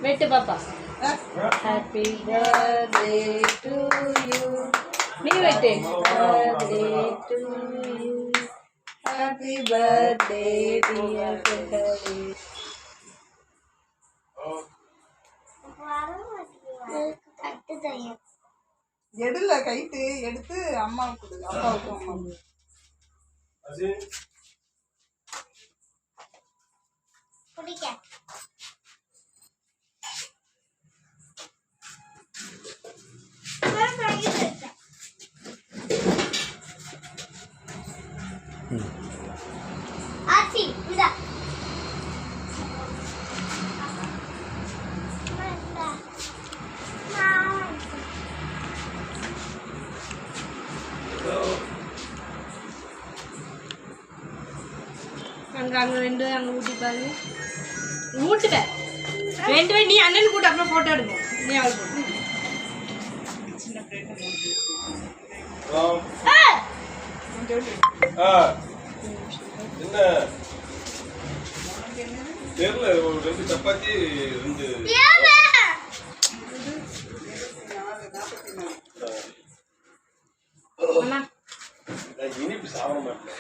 வெட்டு பாப்பா. Happy birthday to you. நீ வெட்டு. Birthday to you. Happy birthday dear பெட்டரி. எடுல கைட்டு எடுத்து அம்மாவுக்கு கொடு. அப்பாவுக்கு அம்மாவுக்கு குடிக்க. ஆச்சி இந்தா. அங்கே ரெண்டு அங்கே ஊட்டி பாருங்க. ஊட்டுட்ட ரெண்டு பேர் நீ அண்ணன் கூட்டு அப்புறம் ஃபோட்டோ எடுக்கும். நீ அவள் போட்டு சின்ன பிளேட் என்ன தெரியல. ஒரு 2 சப்பாத்தி 2 இனிப்பு சாப்பிட மாட்டேன்.